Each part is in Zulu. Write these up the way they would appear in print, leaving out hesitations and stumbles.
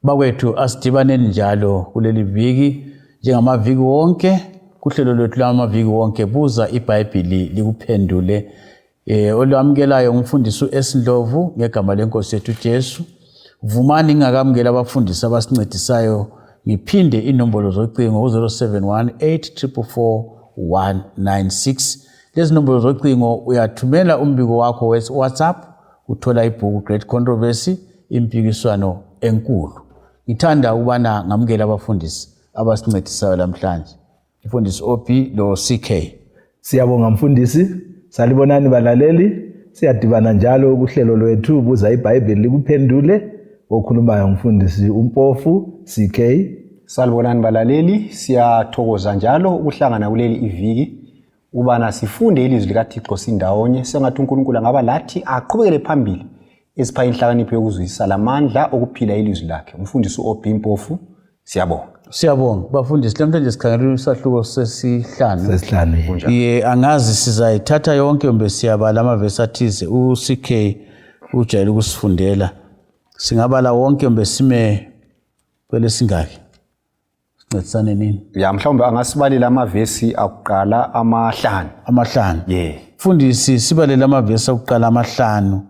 Bakwethu asidibaneni njalo kuleli viki njengamaviki wonke kuhlelo lwethu lamaviki wonke buza iBhayibheli likuphendule. Olwamukelayo ngumfundisi uEsindlovu ngegama lenkosi yethu Jesu. Vumani ngingakamukela abafundisi abasincedisayo ngiphinde inombolo zocingo u0718444196. Lezi nombolo zocingo uyathumela umbiko wakho WhatsApp, uthola ibhuku Great Controversy, impikiswano enkulu. Ngithanda ukubana ngamukela abafundisi abasincedisayo namhlanje. Mfundisi OP lo CK. Siyabonga mfundisi, salibonani balaleli. Siyadibana njalo kuhlelo lwethu buza iBhayibheli likuphendule. Okhulumayo umfundisi uMpofu CK. Salibonani balaleli, siyathokoza njalo ukuhlangana kuleli iviki ubana sifunde ilizwi likaThixo sindawonye. Sengathi uNkulunkulu angaba lathi aqhubekele phambili esipha inhlakanipho yokuzwisisa lamandla okuphila ilizwi lakhe. Umfundisi OP Mpofu, siyabonga. Siyabonga bafundisi, namhlanje sikhangela isahluko sesihlanu. Angazi sizayithatha yonke kumbe siyabala amavesi athize. uCK ujayele ukusifundela. Singabala wonke kumbe sime kwele singaki? Sincedisane nini? Ya mhlawumbe angasibalela amavesi akuqala amahlanu. Yeah. Mfundisi sibalela amavesi akuqala amahlanu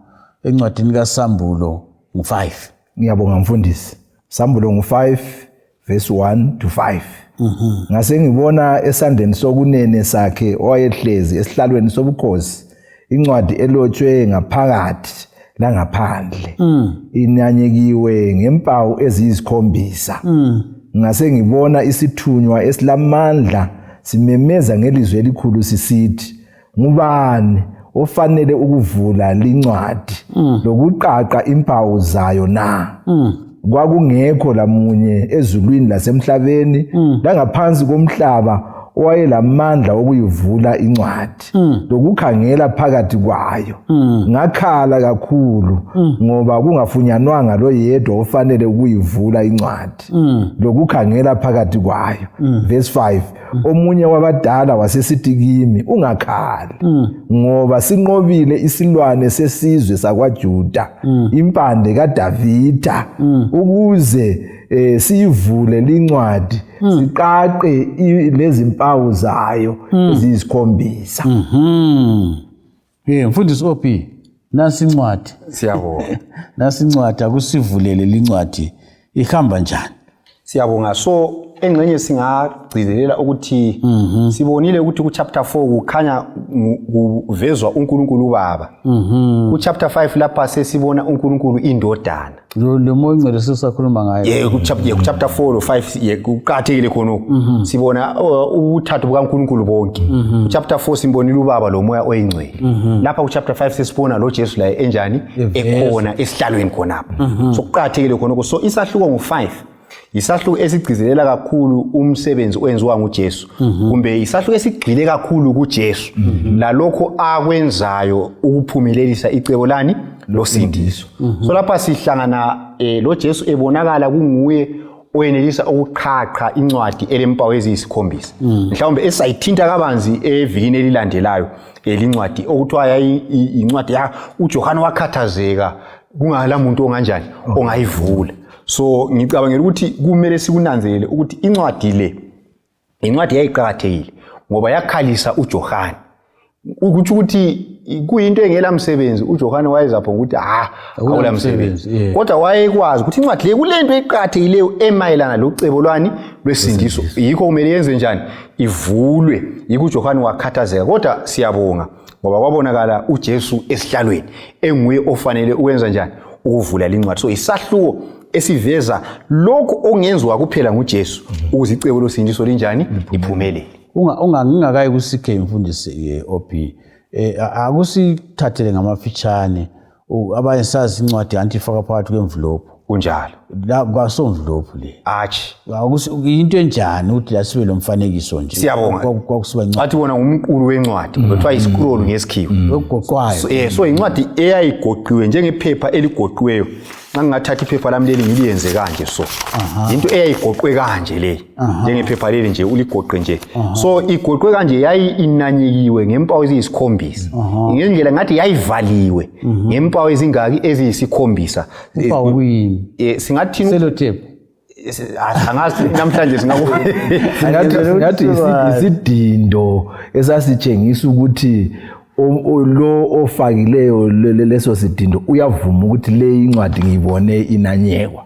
encwadini kaSambulo ngo5. Ngiyabonga mfundisi. Sambulo ngo5 verse 1 to 5. Ngase ngibona esandeni sokunene sakhe owayehlezi esihlalweni sobukhosi incwadi elotshwe ngaphakathi langaphandle. Inanyekiwe ngempawu eziyisikhombisa. Ngase ngibona isithunywa esilamandla simemeza ngelizwi elikhulu sisithi, ngubani ofanele ukuvula lincwadi lokuqaqa impawu zayo na? Kwakungekho lamunye ezulwini lasemhlabeni langaphansi komhlaba owayelamandla okuyivula incwadi lokukhangela phakathi kwayo. Ngakhala kakhulu ngoba kungafunyanwanga lo yedwa ofanele ukuyivula incwadi lokukhangela phakathi kwayo. Verse 5, omunye wabadala wasesithi kimi, ungakhali ngoba sinqobile isilwane sesizwe sakwaJuda, impande kaDavida, ukuze siyivule lincwadi siqaqe lezi mpawu zayo eziyisikhombisa. Mfundisi OP, nasi incwadi. Siyabonga. Nasi incwadi akusivulele lincwadi ihamba njani? Siyabonga. So engxenye singagcizelela ukuthi sibonile ukuthi ku chapter 4 kukhanya kuvezwa uNkulunkulu uBaba. Ku chapter 5 lapha sesibona uNkulunkulu indodana. Lo moya ingcwele sisakhuluma ngayo. Ku chapter 4 lo 5 kuqhathekile khona sibona ubuthathu bukaNkulunkulu bonke. Ku chapter 4 simbonile uBaba lo moya oyingcwele. Lapha ku chapter 5 sesibona lo Jesu la enjani ekhona esihlalweni khonapha. So kuqhathekile khona. So isahluko ngo5 isahluko esigcizelela kakhulu umsebenzi owenziwa nguJesu, kumbe isahluko esigcwele kakhulu kuJesu lalokho akwenzayo ukuphumelelisa icebo lani losindiso. So lapha sihlangana lo Jesu ebonakala kunguye oyenelisa ukuqhaqha incwadi elempawu eziyisikhombisa. Mhlawumbe esayithinta kabanzi evikini elilandelayo lincwadi okuthiwa incwadi ya uJohane wakhathazeka kungala muntu onganjani ongayivula. So ngicabangela ukuthi kumele sikunanzelele ukuthi incwadi yayiqhakathekile ngoba yakhalisa uJohane. Ukuthi kuyinto engela msebenzi uJohane wayezapho ukuthi awula msebenzi. Kodwa wayekwazi ukuthi incwadi le kulento eqhakathekileyo emayelana locebo lwani lwesindiso. Yikho kumele yenze njani? Ivulwe. Yikho uJohane wakhathazeka. Kodwa siyabonga ngoba kwabonakala uJesu esihlalweni enguye ofanele ukwenza njani? Ukuvula lincwadi. So isahluko esiveza lokho ongenziwa kuphela nguJesu ukuze icebo losindiso linjani liphumelele. Ngingakayi ku CK mfundisi OP, akusithathele ngamafitshane abanye sazi incwadi antifaka phakathi kwenvelope kunjalo la kwasonvelope le into enjani ukuthi la sibe lo mfanekiso nje. Siyabonga kwakusiba incwadi athi bona umqulu wencwadi kuthiwa iscroll ngesikhiwo okugoqwayo. So incwadi eyayigoqiwe njengephepha eligoqiweyo ngingathatha iphepha lami leli ngiliyenze kanje so into eyayigoqwe kanje le njengephepha leli nje uligoqe nje so igoqwe kanje inanyekiwe ngempawu eziyisikhombisa ngendlela ngathi yayivaliwe ngempawu ezingaki eziyisikhombisa impawu kuyini singathi sellotape angazi namhlanje singathi isidindo esasitshengisa ukuthi lo ofakileyo leso sidindo uyavuma ukuthi le incwadi ngiyibone inanyekwa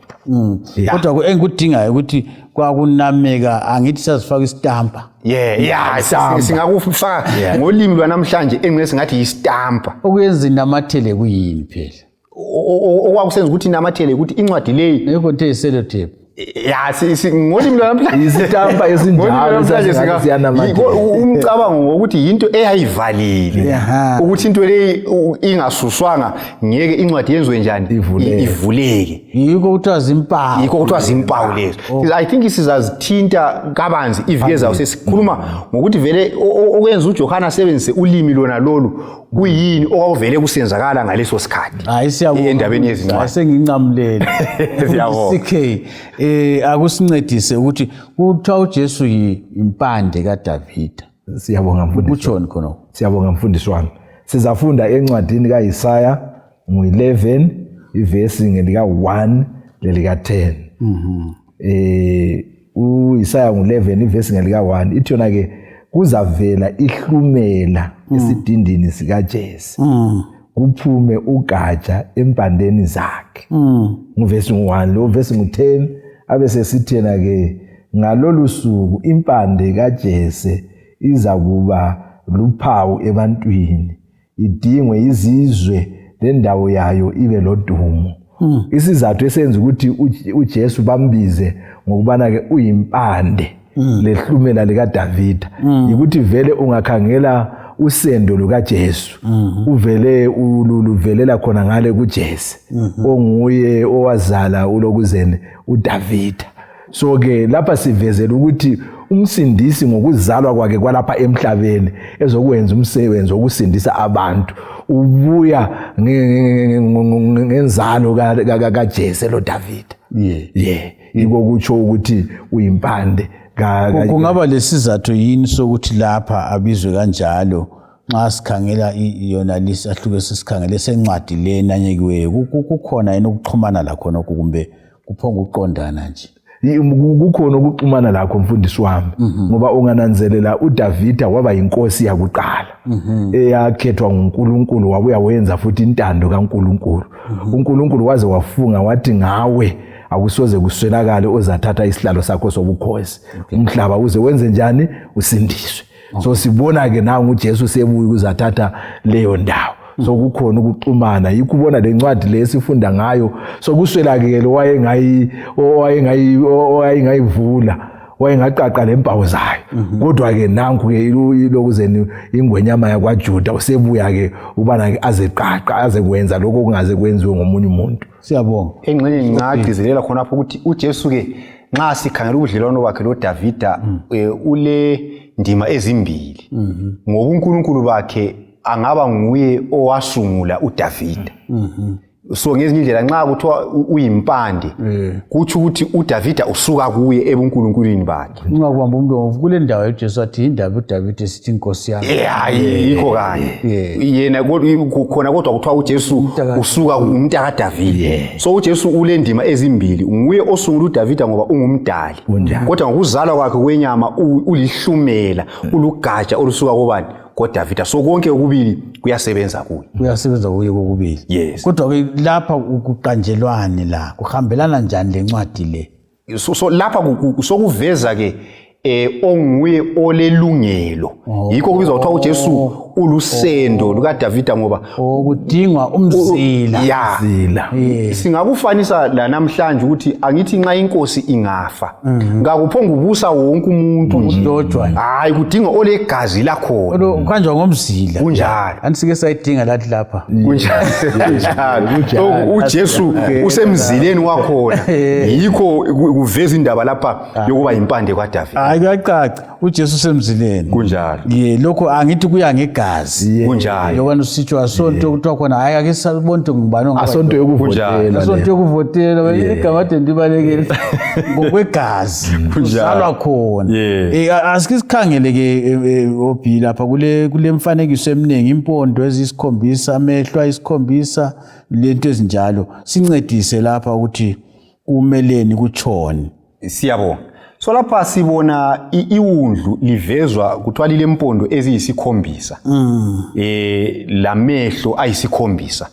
kodwa engikudingayo ukuthi kwakunameka angithi sasifaka istampa singakufaka ngolimi lwanamhlanje engisingathi istampa okuyenza inamathele kuyini phela okwakusenza ukuthi inamathele ukuthi incwadi leyi nekho nje sellotape ngolimi lwanamhlanje isitampa esinjalo umcabango ngokuthi into eyayivalile ukuthi into le ingasuswanga ngeke incwadi yenziwe njani ivuleke yiko kuthiwa zimpawu lezo I think sizazithinta kabanzi ivike zawo sesikhuluma ngokuthi vele okwenza uJohana asebenzise ulimi lona lolu kuyini okwavele kusenzakala ngaleso sikhathi siyabona endabeni yezincwadi senginqamulele siyabona akusincedise ukuthi kuthiwa uJesu impande kaDavida. Siyabonga mfundisi. Kutshoni khona. Siyabonga mfundisi wami. Sizafunda encwadini kaIsaya ngo11 ivesi ngelika 1 lelika 10. uIsaya ngo11 ivesi ngelika 1 ithi yona ke kuzavela ihlumela esidindini sika Jese. Kuphume ugatsha empandeni zakhe. Nguvesi 1 lo vesi ngo10 abese sithena ke ngalolu suku impande kaJese iza kuba luphawu ebantwini idingwe izizwe lendawo yayo ibe lodumo. Isizathu esenza ukuthi uJesu bambize ngokubana ke uyimpande lehlumela lika Davida ukuthi vele ungakhangela usendo luka Jesu uvele uluvelela khona ngale kuJese onguye owazala ulokuzene uDavida. So ke lapha sivezela ukuthi umsindisi ngokuzalwa kwakhe kwalapha emhlabeni ezokwenza umsebenzi wokusindisa abantu ubuya ngenzalo kaJese lo Davida. Yiko kutsho ukuthi uyimpande kungaba lesizathu yini sokuthi lapha abizwe kanjalo nxa sikhangela yona lisahluke sisikhangele sencwadi le nanyekiweyo kukhona yini ukuxhumana lakho nokho kumbe kuphonga uqondana nje? Kukhona ukuxhumana lakho mfundisi wami ngoba ungananzelela uDavida waba inkosi yakuqala eyakhethwa nguNkulunkulu wabuya wenza futhi intando kaNkulunkulu. uNkulunkulu waze wafunga wathi ngawe akusoze kuswelakale ozathatha isihlalo sakho sobukhosi umhlaba uze wenze njani usindiswe. So sibona ke nangu uJesu sebuya ukuzathatha leyo ndawo. So kukhona ukuxhumana yikubona lencwadi lesifunda ngayo so kuswelakele wayengayivula wayengaqaqa lempawu zayo kodwa ke nanku ke ilokuzeni ingwenyama yakwaJuda usebuya ke ubana ke azeqaqa azekwenza lokho kungaze kwenziwe ngomunye umuntu. Siyabonga. Engxenye ngagcizelela khonapho ukuthi uJesu ke nxa sikhangela ubudlelwano bakhe lo Davida ule ndima ezimbili ngoba uNkulunkulu bakhe angaba nguye owasungula uDavida. So ngezinye indlela nxa kuthiwa uyimpande kuthi ukuthi uDavida usuka kuye ebuNkulunkulwini bakhe. Ungakubamba umuntu kule ndawo uJesu athi indaba uDavida sithi inkosi yami. Yikho kanye. Yena khona kodwa kuthiwa uJesu usuka umntaka kaDavida. So uJesu ule ndima ezimbili nguye osungula uDavida ngoba ungumdali. Kodwa ngokuzalwa kwakhe kwenyama ulihlumela ulugatsha olusuka kobani koDavida. So konke ukubili kuyasebenza kuye kokubili. Yes. Kodwa ke lapha ukuqanjelwane la kuhambelana njani lencwadi le? So lapha sokuveza ke onguye olelungelo. Yikho kubizwa kuthiwa uJesu ulusendo luka Davida ngoba kudingwa umzila. Singakufanisa la namhlanje ukuthi angithi nxa inkosi ingafa ngakuphonga ubusa wonke umuntu udodwa. Hayi kudinga olegazi lakhona. Kanjwa ngomzila. Kunjalo. Ansike sayidinga lathi lapha. Kunjalo. uJesu usemzileni wakhona. Yikho kuveza indaba lapha yokuba impande kwaDavida. Hayi kuyacaca uJesu usemzileni. Kunjalo. Lokho angithi kuya ngegazi kwegazi kunjalo yokwana usitsho asonto kuthiwa khona hayi ake sabonto ngubani asonto yokuvotela asonto yokuvotela igama ade ndibalekile ngokwegazi kuzalwa khona asike sikhangele ke obi lapha kule mfanekiso eminingi impondo ezisikhombisa amehlo ayisikhombisa lento ezinjalo sincedise lapha ukuthi kumeleni kutshone. Siyabonga. So lapha sibona iwundlu livezwa kuthiwa lilempondo eziyisikhombisa. Lamehlo ayisikhombisa.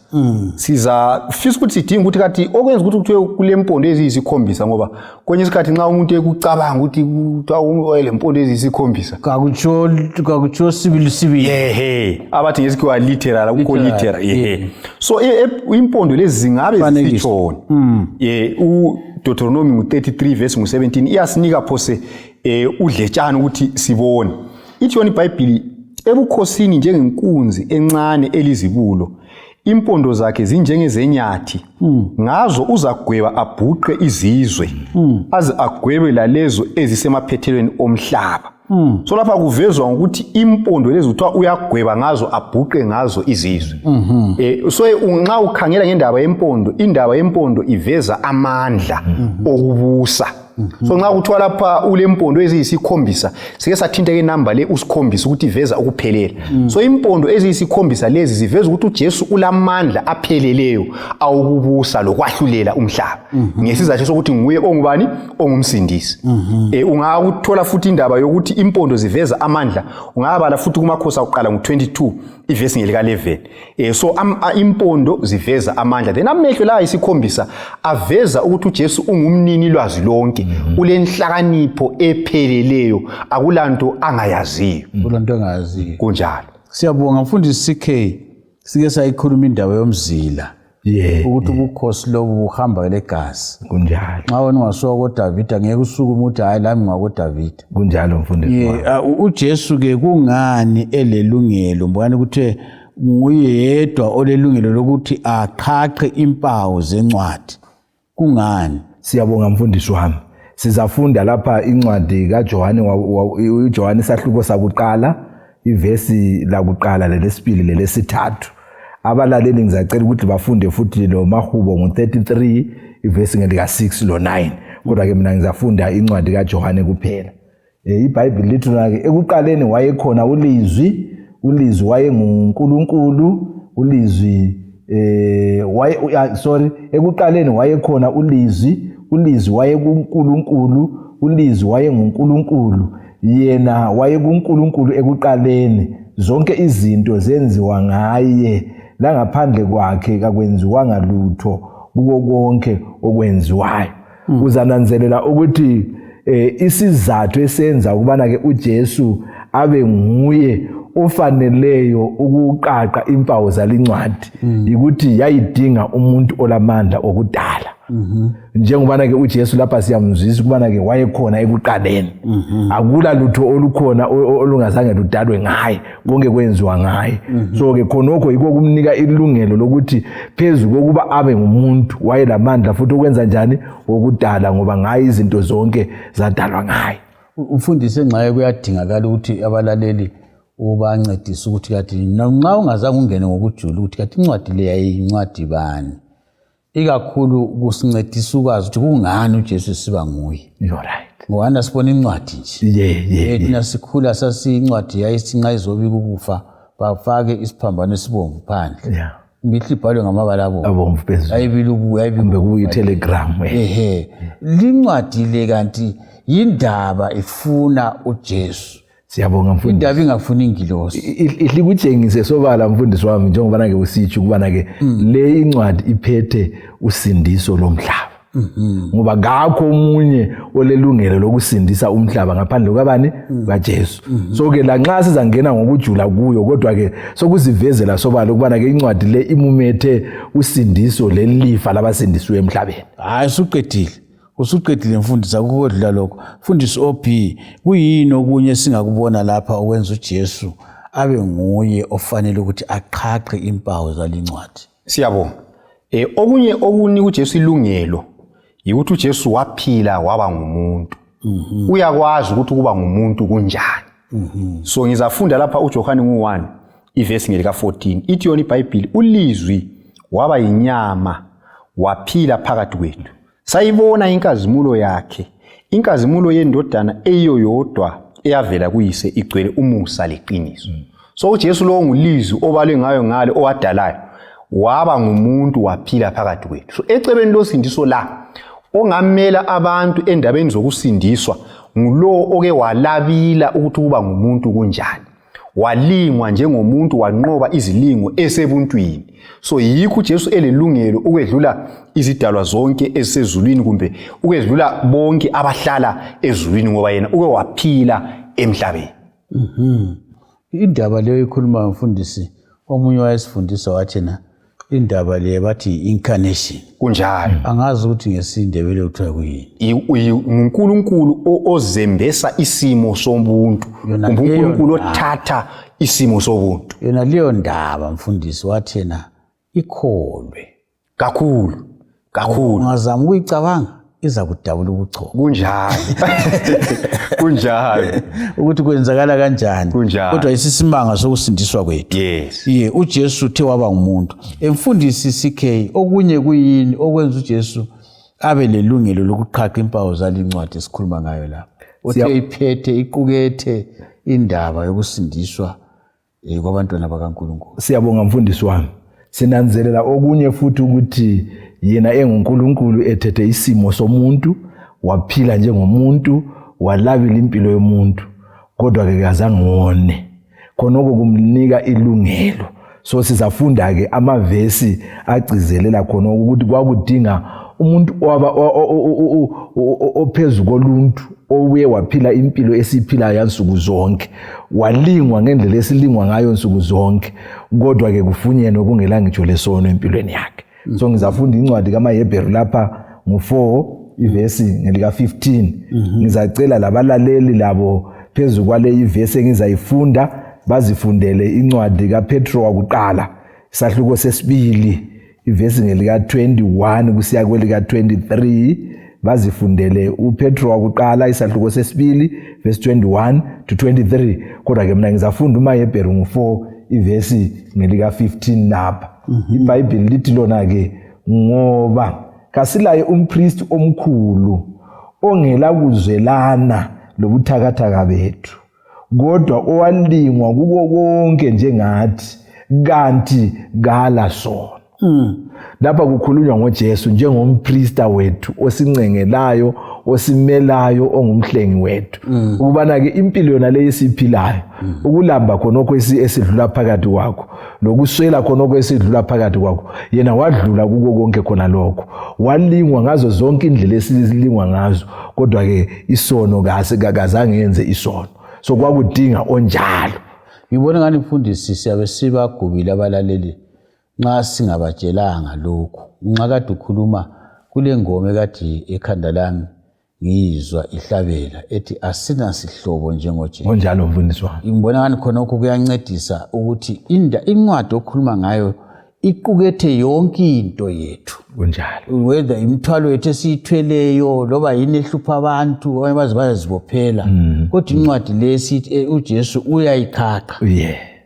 Siza fisa ukuthi sidinga ukuthi kathi okwenza ukuthi kuthiwe kulempondo eziyisikhombisa ngoba kwenye isikhathi nxa umuntu ekucabanga ukuthi kuthiwa lempondo eziyisikhombisa kakutsho sibili abathi ngesikhiwa literal kukho literal so impondo lezi zingabe zisitshona Deuteronomy 33 verse 17 iyasinika phose udletshana ukuthi sibone ithi yona iBhayibheli ebukhosini njengenkunzi encane elizibulo impondo zakhe zinjengezenyathi ngazo uzagweba abhuqe izizwe aze agwebe lalezo ezisemaphethelweni omhlaba. So lapha kuvezwa ukuthi impondo lezi kuthiwa uyagweba ngazo abhuqe ngazo izizwe. So nxa ukhangela ngendaba yempondo indaba yempondo iveza amandla okubusa. So nxa kuthiwa lapha ulempondo eziyisikhombisa sike sathinteke inamba le usikhombisa ukuthi iveza ukuphelela. So impondo eziyisikhombisa lezi ziveza ukuthi uJesu ulamandla apheleleyo awukubusa lokwahlulela umhlaba. Ngesizathu sokuthi nguye ongubani ongumsindisi. Ungakuthola futhi indaba yokuthi impondo ziveza amandla ungabala futhi kumakhosi akuqala ngo22 ivesi ngelika 11. So impondo ziveza amandla then amehlo la isikhombisa aveza ukuthi uJesu ungumnini lwazi lonke ulenhlakanipho epheleleyo akulanto angayaziyo kulanto angayaziyo kunjalo. Siyabonga mfundisi CK sike sayikhuluma indaba yomzila ukuthi ubukhosi lobu buhamba legazi kunjalo nxa wena ungasuka koDavid angeke usukuma uthi hayi lami ngwakoDavid kunjalo mfundisi uJesu ke kungani elelungelo mbona ukuthi nguye yedwa olelungelo lokuthi aqhaqhe impawu zencwadi kungani? Siyabonga mfundisi wami sizafunda lapha incwadi kaJohane uJohane isahluko sakuqala ivesi lakuqala lelesibili lelesithathu abalaleli ngizacela ukuthi bafunde futhi lo Mahubo ngo33 ivesi ngelika 6 lo 9 kodwa ke mina ngizafunda incwadi kaJohane kuphela. iBhayibheli lithi ke ekuqaleni wayekhona ulizwi wayenguNkulunkulu ekuqaleni wayekhona ulizwi wayenguNkulunkulu ulizwi wayenguNkulunkulu yena wayenguNkulunkulu ekuqaleni zonke izinto zenziwa ngaye la ngaphandle kwakhe kakwenziwanga lutho kuko konke okwenziwayo. Uzananzelela ukuthi isizathu esenza ukubana ke uJesu abe nguye ofaneleyo ukuqaqa impawu zalincwadi ukuthi yayidinga umuntu olamandla okudala. Njengobana ke uJesu lapha siyamzwisa ukubana ke wayekhona ekuqaleni akula lutho olukhona olungazange ludalwe ngaye konke kwenziwa ngaye. So ke khonokho yiko kumnika ilungelo lokuthi phezulu kokuba abe ngumuntu wayelamandla futhi ukwenza njani okudala ngoba ngaye izinto zonke zadalwa ngaye. Ufundise nxa kuyadingakala ukuthi abalaleli ubancedise ukuthi kathi nxa ungazange ungene ngokujula ukuthi kathi incwadi le yayincwadi bani ikakhulu kusincedisa ukwazi ukuthi kungani uJesu siba nguye. You're right. Ngoba sibona incwadi nje thina sikhula sasincwadi yayisinqa izobika ukufa bafake isiphambano esibomvu phandle imihli ibhalwe ngamabala abomvu phezulu ayibili kuyi telegram lincwadi le kanti yindaba ifuna uJesu. Siyabonga mfundisi. Indaba ingafuni ingilosi. Ihlikutshengise sobala mfundisi wami njengoba ke usitsho ukubana ke le incwadi iphethe usindiso lomhlaba. Ngoba ngakho umunye olelungelo lokusindisa umhlaba ngaphandle kwabani kaJesu. So ke la nxa sizangena ngokujula kuyo kodwa ke sokuzivezela sobala ukubana ke incwadi le imumethe usindiso lelifa labasindisiwe emhlabeni. Hayi usuqedile mfundisi akukodlula lokho. Mfundisi OP kuyini okunye singakubona lapha okwenza uJesu abe nguye ofanele ukuthi aqhaqhe impawu zalincwadi? Siyabonga. Okunye okunika uJesu ilungelo yikuthi uJesu waphila waba ngumuntu. Uyakwazi ukuthi kuba ngumuntu kunjani. So ngizafunda lapha uJohane ngo1 ivesi ngelika 14 ithi yona iBhayibheli ulizwi waba yinyama waphila phakathi kwethu sayibona inkazimulo yakhe inkazimulo yendodana eyiyo yodwa eyavela kuyise igcwele umusa leqiniso so uJesu lo ngulizwi obalwe ngayo ngale owadalayo waba ngumuntu waphila phakathi kwethu so ecebeni losindiso la ongamela abantu endabeni zokusindiswa ngulo oke walabila ukuthi kuba ngumuntu kunjani walingwa njengomuntu wanqoba izilingo esebuntwini so yikho uJesu elelungelo ukwedlula izidalwa zonke esezulwini kumbe ukwedlula bonke abahlala ezulwini ngoba yena uke waphila emhlabeni. Indaba leyo ikhuluma umfundisi omunye wayesifundisa wathena indaba le bathi incarnation kunjalo angazi ukuthi ngesindebele kuthiwa kuyini uNkulunkulu ozembesa isimo somuntu uNkulunkulu othatha isimo sobuntu yona leyo ndaba mfundisi wathena ikholwe kakhulu ungazama ukuyicabanga iza kudabula ubuchopho kunjalo ukuthi kwenzakala kanjani kodwa isisimanga sokusindiswa kwethu uJesu uthe waba ngumuntu emfundisi CK okunye kuyini okwenza uJesu abe lelungelo lokuqhaqha impawu zalincwadi esikhuluma ngayo lapha uthe iphethe iqukethe indaba yokusindiswa kwabantwana bakaNkulunkulu. Siyabonga mfundisi wami sinanzelela okunye futhi ukuthi yena enguNkulunkulu ethethe isimo somuntu waphila njengomuntu walabila impilo yomuntu kodwa ke kazangone khonoko kumnika ilungelo so sizafunda ke amavesi agcizelela khona ukuthi kwakudinga umuntu ophezulu koluntu obuye waphila impilo esiphila yansuku zonke walingwa ngendlela esilingwa ngayo nsuku zonke kodwa ke kufunyenwe kungela ngitsho lesono empilweni yakhe. So ngizafunda incwadi kaMahebheru lapha ngo4 ivesi ngelika 15 ngizacela labalaleli labo phezulu kwale ivesi engizayifunda bazifundele incwadi kaPetro wakuqala isahluko sesibili ivesi ngelika 21 kusiya kwelika 23 bazifundele uPetro wakuqala isahluko sesibili verse 21 to 23 kodwa ke mina ngizafunda uMahebheru ngo4 ivesi ngelika 15 lapha. iBhayibheli lithi lona ke ngoba kasilaye umpriest omkhulu ongela kuzwelana lobuthakathaka bethu kodwa owalingwa kuko konke njengathi kanti gala sona. Lapha kukhulunywa ngoJesu njengompriest wethu osincengelayo osimelayo ongumhlengi wethu ukubana ke impilo yona le esiphilayo ukulamba khonokho esidlula phakathi kwakho lokuswela khonokho esidlula phakathi kwakho yena wadlula kuko konke khona lokho walingwa ngazo zonke indlela esilingwa ngazo kodwa ke isono kazange yenze isono so kwakudinga onjalo. Ngibona ngani mfundisi siyabe sibagubile abalaleli nxa singabatshelanga lokho nxa kade ukhuluma kule ngoma ekade ekhanda lami ngizwa ihlabela ethi asina sihlobo njengoJesu onjalo mfundisi wami. Ngibona ngani khonokho kuyancedisa ukuthi incwadi okhuluma ngayo iqukethe yonke into yethu kunjalo whether imithwalo yethu esiyithweleyo loba yini ehlupha abantu abaze bayazibophela kodwa incwadi lesi uJesu uyayikhaqha.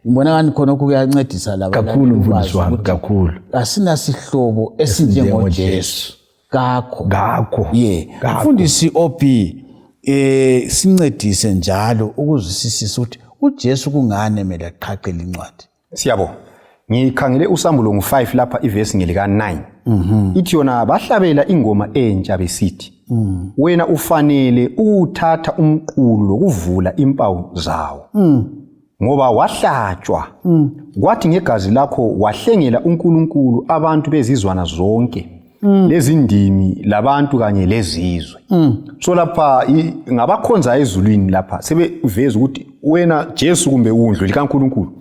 Ngibona ngani khonokho kuyancedisa laba kakhulu mfundisi wami kakhulu asina sihlobo esinjengoJesu gakho mfundisi OP sincedise njalo ukuzwisisa ukuthi uJesu kungane emele aqhaqele incwadi. Siyabo ngikhangele uSambulo ngo5 lapha ivesi ngelika 9 ithi yona bahlabela ingoma entsha besithi wena ufanele uthatha umqulu lokuvula impawu zawo ngoba wahlatshwa kwathi ngegazi lakho wahlengela uNkulunkulu abantu bezizwana zonke lezindimi labantu kanye lezizwe. So lapha ngabakhonza ezulwini lapha sebeveza ukuthi wena Jesu kumbe undlu likaNkulunkulu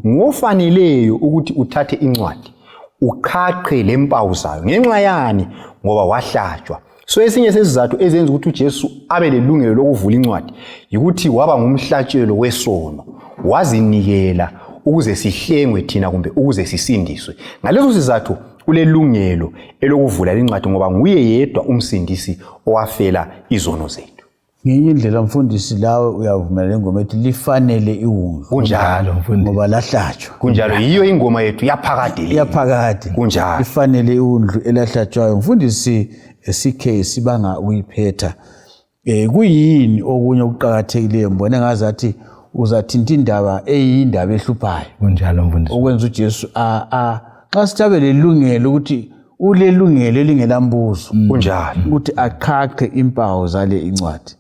ngofaneleyo ukuthi uthathe incwadi uqhaqhe lempawu zayo ngenxa yani ngoba wahlatshwa. So esinye sesizathu ezenza ukuthi uJesu abe lelungelo lokuvula incwadi ukuthi waba ngumhlatshelo wesono wazinikela ukuze sihlengwe thina kumbe ukuze sisindiswe. Ngaleso sizathu kulelungelo elokuvula incwadi ngoba nguye yedwa umsindisi owafela izono zethu. ngenye indlela mfundisi lawe uyavumelana ingoma ethi lifanele iwundlu kunjalo mfundisi ngoba lahlatshwa kunjalo yiyo ingoma yethu yaphakade yaphakade kunjalo lifanele iwundlu elahlatshwayo mfundisi CK sibanga ukuyiphetha kuyini okunye okuqhakathekileyo mbone ngazathi uzathinta indaba eyindaba ehluphayo kunjalo mfundisi okwenza uJesu xa sithabe lelungelo ukuthi ulelungelo elingelambuzo kunjalo ukuthi aqhaqhe impawu zale incwadi.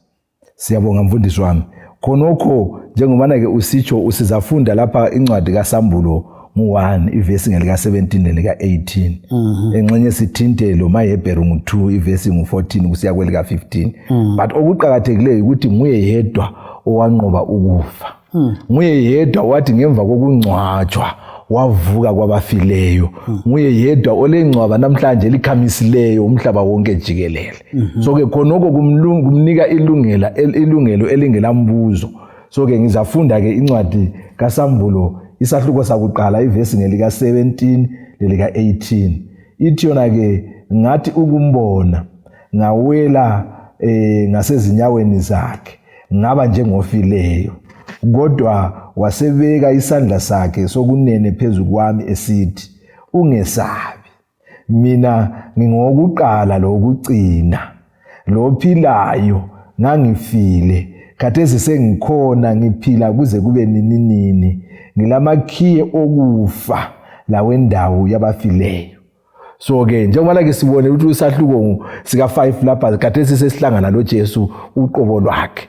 Siyabonga mfundisi wami khonokho njengobana ke usitsho usizafunda lapha incwadi kaSambulo mu-1 ivesi ngelika 17 nelika 18 engxenye sithinte lo maHebheru ngu2 ivesi ngu14 kusiya kwelika 15 but okuqhakathekileyo ukuthi nguye yedwa owanqoba ukufa nguye yedwa wathi ngemva kokungcwatshwa wavuka kwabafileyo nguye yedwa olengcwaba namhlanje likhamisileyo umhlaba wonke jikelele so ke khonoko kumnika ilungelo elingelambuzo so ke ngizafunda ke incwadi kaSambulo isahluko sakuqala ivesi ngelika 17 lelika 18 ithi yona ke ngathi ukumbona ngawela ngasezinyaweni zakhe ngaba njengofileyo kodwa wasebeka isandla sakhe sokunene phezulu kwami esithi ungesabi mina ngingokuqala lokugcina lophilayo ngangifile khathesi sengikhona ngiphila kuze kube nini ngilamakhiye okufa lawendawo yabafileyo so ke njengoba ke sibone ukuthi usahluko sika 5 lapha khathesi sesihlangana noJesu uqobo lwakhe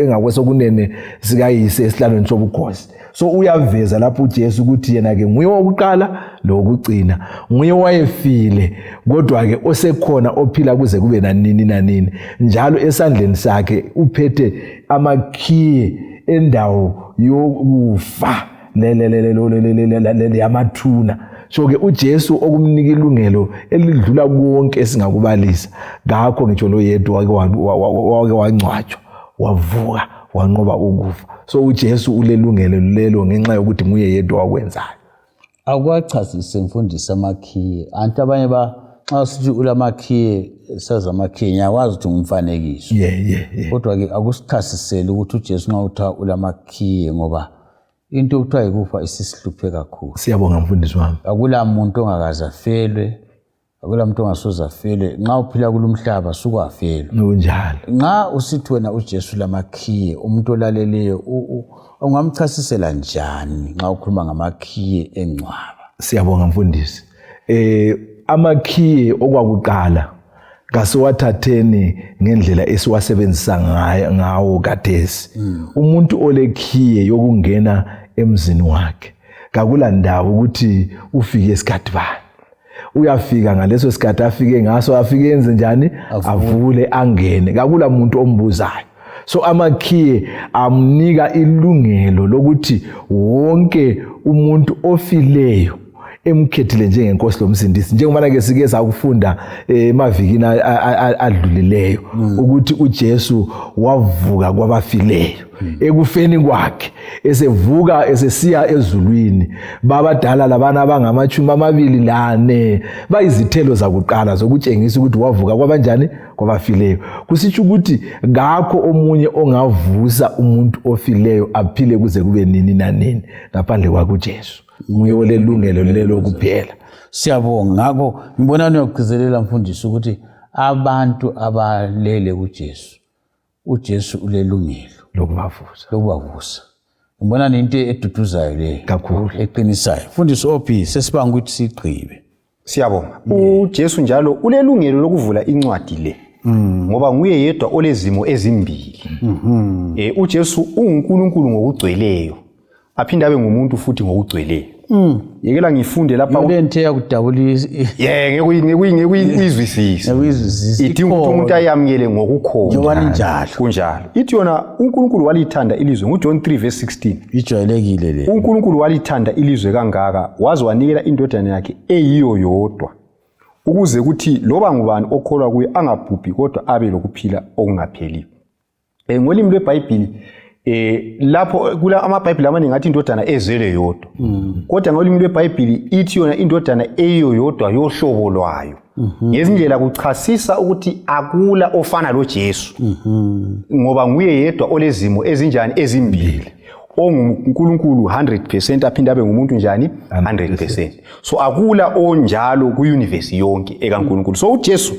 engakwesokunene sikayise esihlalweni sobukhosi so uyaveza lapho uJesu ukuthi yena ke nguye wokuqala lokugcina nguye wayefile kodwa ke osekhona ophila kuze kube nanini njalo esandleni sakhe uphethe amakhiye endawo yokufa le yamathuna so ke uJesu okumnika ilungelo elidlula konke esingakubalisa ngakho ngitsho lo yedwa wake wangcwatshwa wavuka wanqoba ukufa so uJesu ulelungelo lelo ngenxa yokuthi nguye yedwa wakwenzayo. Akwachazise mfundisi amakhiye anti abanye xa sithi ulamakhiye saza amakhiye ngiyakwazi ukuthi ngumfanekiso kodwa ke akusichasisele ukuthi uJesu nxa utha ulamakhiye ngoba into okuthiwa ikufa isisihluphe kakhulu. Siyabonga mfundisi wami. Akula muntu ongakaze afelwe, akula muntu ongasoze afelwe, nxa uphila kulomhlaba sukwafelwe. Kunjalo. Nxa usithi wena uJesu lamakhiye umuntu olaleleyo ungamchasisela njani nxa ukhuluma ngamakhiye engcwaba? Siyabonga mfundisi. Amakhiye okwakuqala kasiwathatheni ngendlela esiwasebenzisa ngawo kathesi. Umuntu olekhiye yokungena emzini wakhe kakula ndawo ukuthi ufike esikhathi bani. Uyafika ngaleso sikhathi afike ngaso afike enze njani avule angene kakula muntu ombuzayo. So amakhiye amnika ilungelo lokuthi wonke umuntu ofileyo emkhethile njengenkosi lomsindisi njengoba ke sike sakufunda emavikini adlulileyo ukuthi uJesu wavuka kwabafileyo ekufeni kwakhe esevuka esesiya ezulwini babadala labana abangama24 bayizithelo zakuqala zokutshengisa ukuthi wavuka kwabanjani kwabafileyo kusitsho ukuthi ngakho omunye ongavusa umuntu ofileyo aphile kuze kube nini nanini ngaphandle kwakhe uJesu nguye olelungelo lelo kuphela. Siyabonga ngakho ngibona niyogcizelela mfundisi ukuthi abantu abalele uJesu ulelungelo lokubavusa. Ngibona into eduduzayo le kakhulu eqinisayo. Mfundisi OP sesibanga ukuthi sigqibe. Siyabonga. uJesu njalo ulelungelo lokuvula incwadi le. Ngoba nguye yedwa olezimo ezimbili. uJesu unguNkulunkulu ngokugcweleyo. Aphinde abe ngumuntu futhi ngokugcweleyo. Yekela ngifunde lapha lento yakudabulisa. Ngekuyizwisisa. Ithi umuntu ayamukele ngokukhona. Njengoba njalo. Kunjalo. Ithi yona uNkulunkulu walithanda ilizwe nguJohn 3:16. Ijwayelekile le. uNkulunkulu walithanda ilizwe kangaka waze wanikela indodana yakhe eyiyo yodwa. Ukuze kuthi loba ngubani okholwa kuye angabhubhi kodwa abe lokuphila okungapheliyo. Ngolimi lweBhayibheli lapho kula amabhayibheli amaningi athi indodana ezele yodwa kodwa ngolimi lweBhayibheli ithi yona indodana eyiyo yodwa yohlobo lwayo ngezindlela kuchasisa ukuthi akula ofana loJesu ngoba nguye yedwa olezimo ezinjani ezimbili onguNkulunkulu 100% aphinde abe ngumuntu njani 100%. So akula onjalo kuuniverse yonke ekaNkulunkulu. So uJesu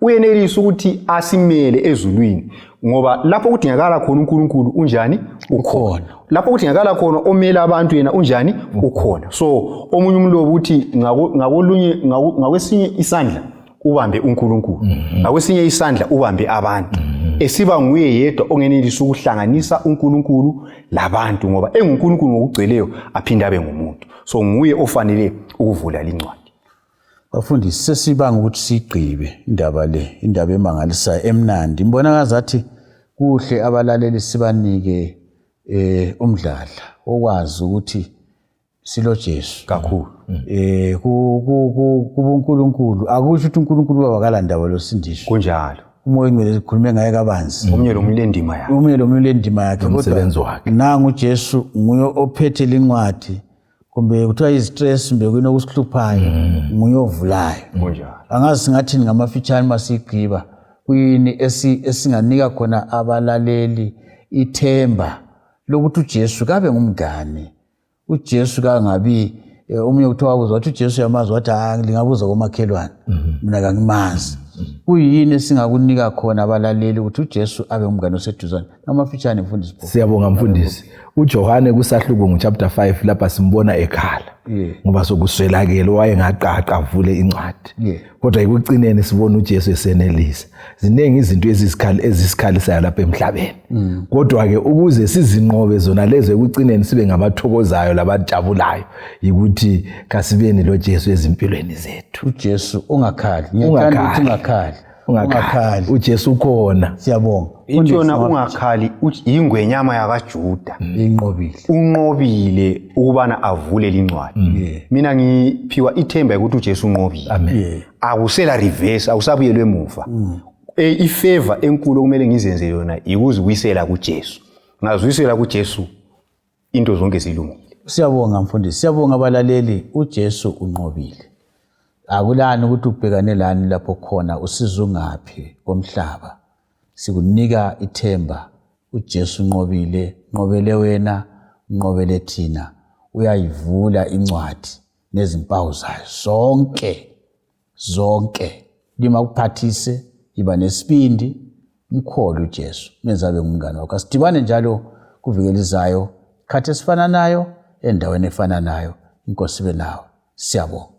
uyenelisa ukuthi asimele ezulwini ngoba lapho kudingakala khona uNkulunkulu unjani ukhona. Lapho kudingakala khona omela abantu yena unjani ukhona. So omunye umlobo uthi ngakwesinye isandla ubambe uNkulunkulu ngakwesinye isandla ubambe abantu esiba nguye yedwa ongenelisa ukuhlanganisa uNkulunkulu labantu ngoba enguNkulunkulu ngokugcweleyo aphinde abe ngumuntu. So nguye ofanele ukuvula lincwadi. Bafundisi sesibanga ukuthi sigqibe indaba emangalisayo emnandi. Ngibona ngazathi kuhle abalaleli sibanike umdladla okwazi ukuthi silo Jesu kakhulu. kuNkulunkulu akusho ukuthi uNkulunkulu wabakala ndaba losindisho. Kunjalo. Umoya ngcwele sikhulume ngaye kabanzi. Omunye lo muntu lendima yakhe. Omunye lo muntu lendima yakhe umsebenzi wakhe. Nangu uJesu nguye ophethe lincwadi. Kumbe kuthiwa istress mbe kunokusihluphayo nguye ovulayo. Kunjalo. Angazi singathi ngamafitshane masigqiba kuyini esinganika khona abalaleli ithemba lokuthi uJesu kabe ngumngane. uJesu kangabi omunye kuthiwa uzwa wathi uJesu yamazi wathi lingabuza komakhelwane mina kangimazi. Kuyini singakunika khona abalaleli ukuthi uJesu abe ngumngane oseduzane? Ngamafitshane mfundisi. Siyabonga mfundisi. uJohane kuSahluko chapter 5 lapha simbona ekhala ngoba sokuswelakele wayengaqaqa avule incwadi. Kodwa ekucineni sibona uJesu esenelisa. Zinengi izinto ezisikhalisayo lapha emhlabeni. Kodwa ke ukuze sizinqobe zona lezo ekucineni sibe ngabathokozayo labajabulayo ukuthi kasibeni lo Jesu ezimpilweni zethu. uJesu ungakhali. Ngiyathanda ukuthi ungakhali. uJesu ukhona. Siyabonga. Intshona ungakhali ingwenyama yakaJuda. Inqobile. Unqobile ukubana avule lincwadi. Mina ngiphiwa ithemba ukuthi uJesu unqobile. Amen. Akusela reverse, akusabuyelwe emuva. Ifavor enkulu kumele ngizenze yona ikuzibuyisela kuJesu. Ngazuyisela kuJesu into zonke zilungile. Siyabonga mfundisi. Siyabonga abalaleli. uJesu unqobile. Akulani ukuthi ubhekane lani lapho khona usizo ngaphi komhlaba. Sikunika ithemba uJesu unqobile, nqobele wena, nqobele thina. Uyayivula incwadi nezimpawu zayo zonke. Lima kuphathise, iba nesibindi, mkholo uJesu, menza abe ngumngane wakho. Sidibane njalo kuvikela izayo, khathi esifana nayo, endaweni efana nayo. Inkosi ibe nawe. Siyabonga.